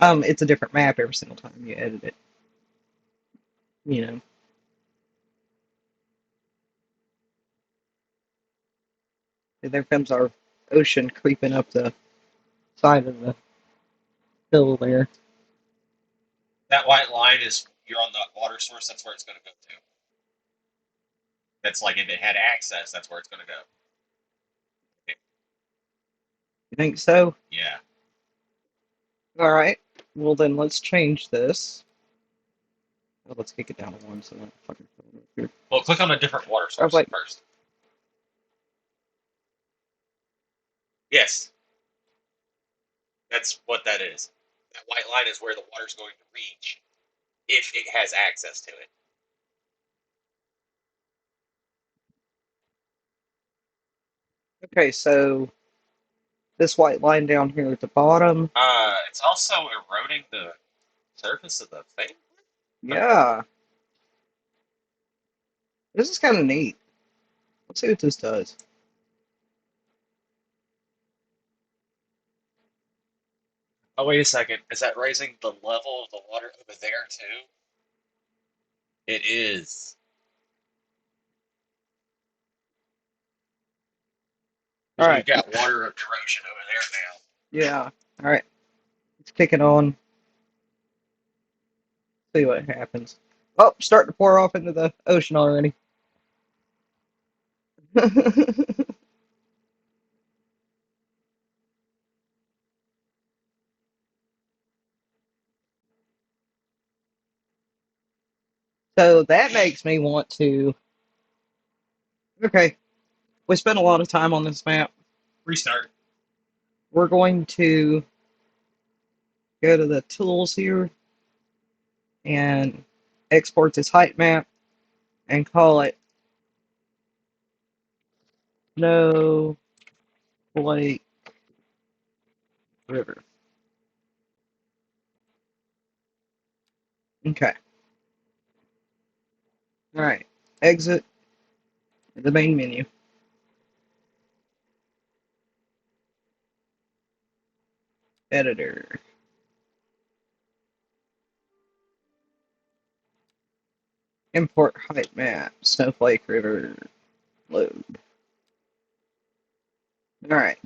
it's a different map every single time you edit it. You know, there comes our ocean creeping up the side of the hill there. That white line is you're on the water source, that's where it's gonna go to. That's like if it had access, that's where it's gonna go. You think so? Yeah. All right. Well, then let's change this. Oh, let's kick it down to one so I don't fucking fill it up here. Well, click on a different water I was source like, first. Yes, that's what that is. That white line is where the water's going to reach if it has access to it. okay, so this white line down here at the bottom. It's also eroding the surface of the thing. Yeah, this is kind of neat. Let's see what this does. Oh, wait a second. Is that raising the level of the water over there too? It is. All Because we've right. got water erosion over there now. Yeah. All right. Let's kick it on. See what happens. Oh, starting to pour off into the ocean already. So that makes me want to Okay, we spent a lot of time on this map. Restart. We're going to go to the tools here and export this height map and call it No Lake River. Okay. All right. Exit the main menu. Editor. Import height map. Snowflake River. Load. All right.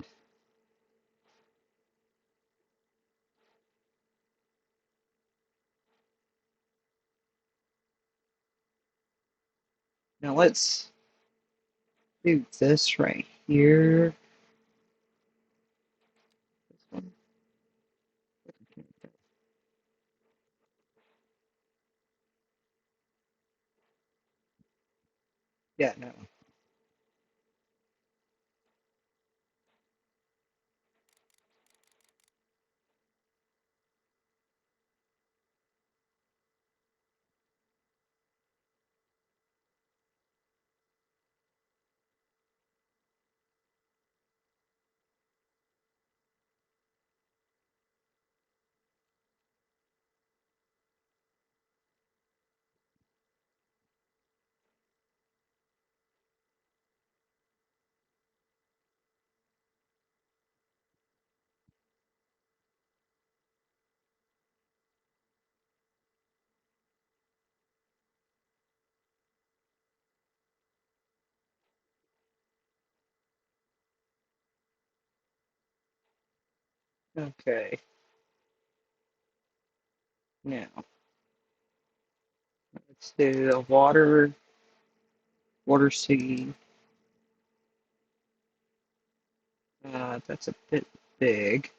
Now let's do this right here. This one. Yeah, no. Okay. Now let's do the water C. That's a bit big.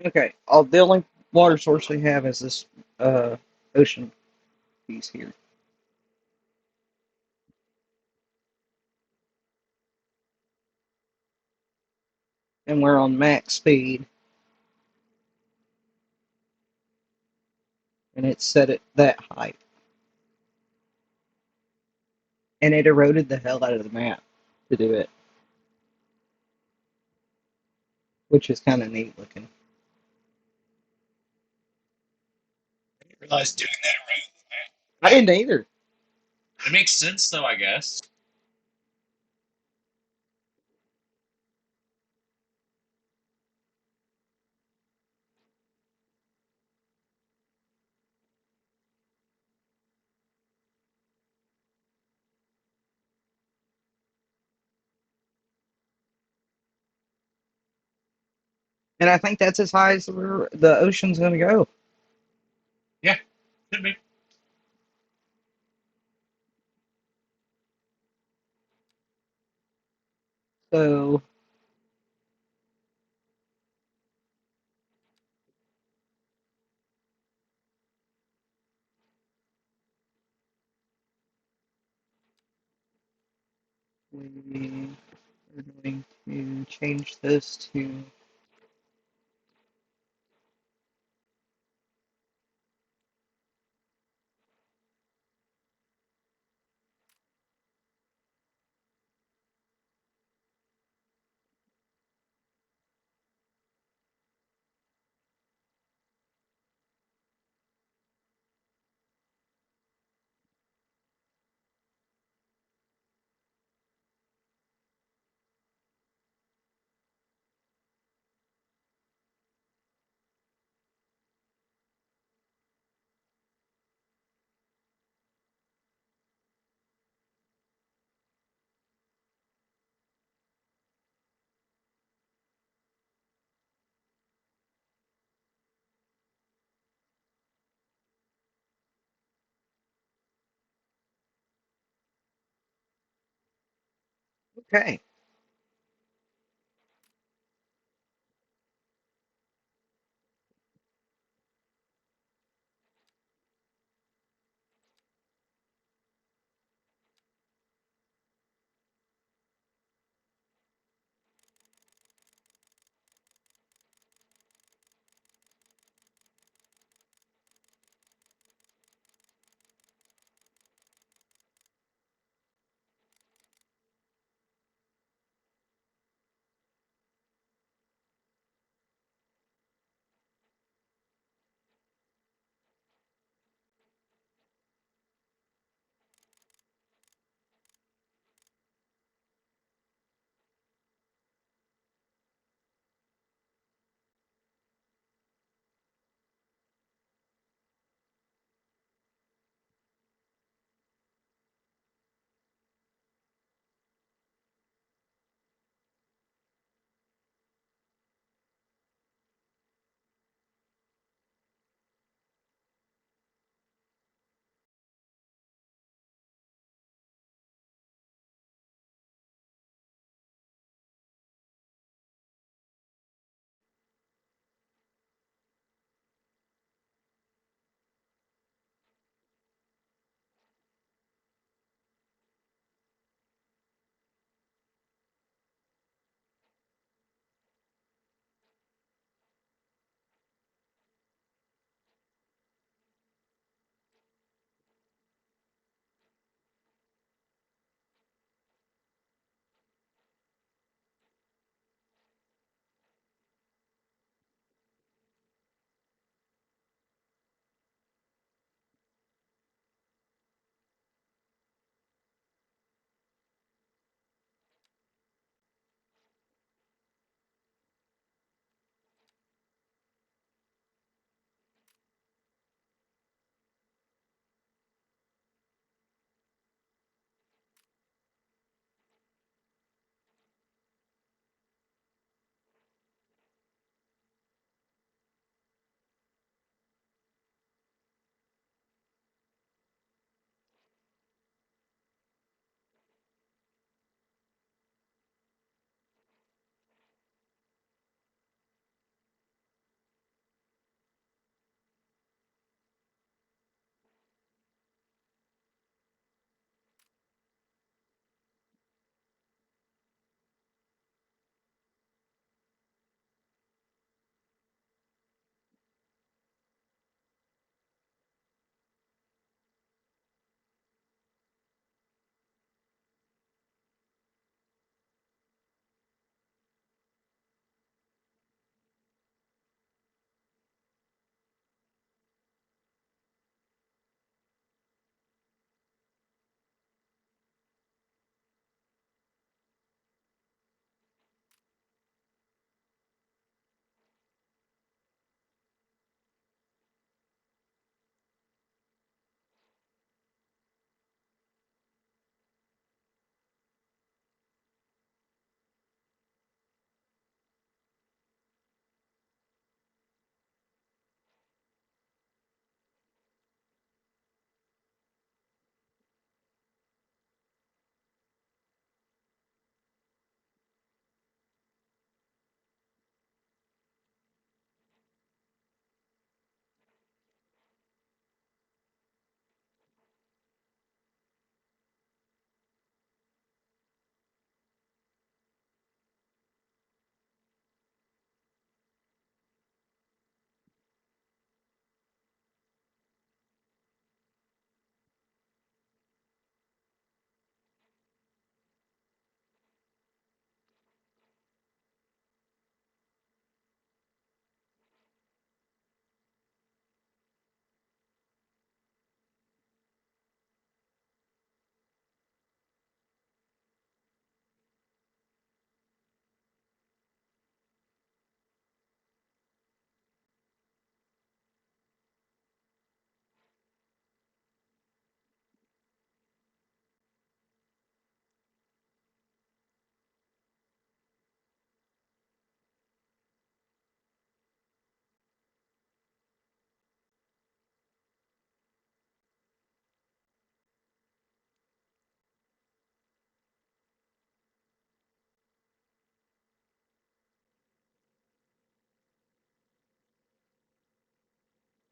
Okay. All the only water source we have is this ocean piece here. And we're on max speed, and it's set at that height. And it eroded the hell out of the map to do it, which is kind of neat looking. I didn't realize doing that I didn't either. right. It makes sense, though, I guess. And I think that's as high as the ocean's going to go. Yeah, could be. So change this to. Okay.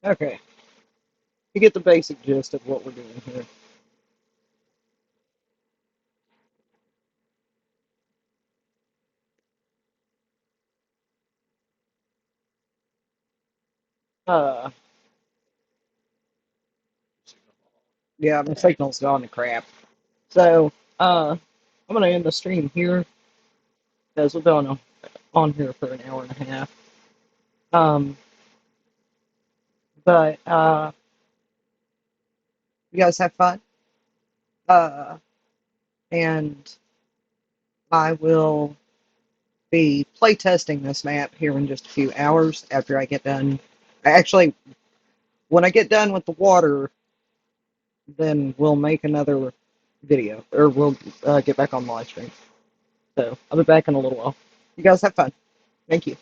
Okay, you get the basic gist of what we're doing here. Uh, yeah, my signal's gone to crap. So, I'm gonna end the stream here because we've been on here for an hour and a half. Um, but you guys have fun. Uh, and I will be playtesting this map here in just a few hours after I get done. Actually, when I get done with the water, then we'll make another video, or we'll get back on live stream. So I'll be back in a little while. You guys have fun. Thank you.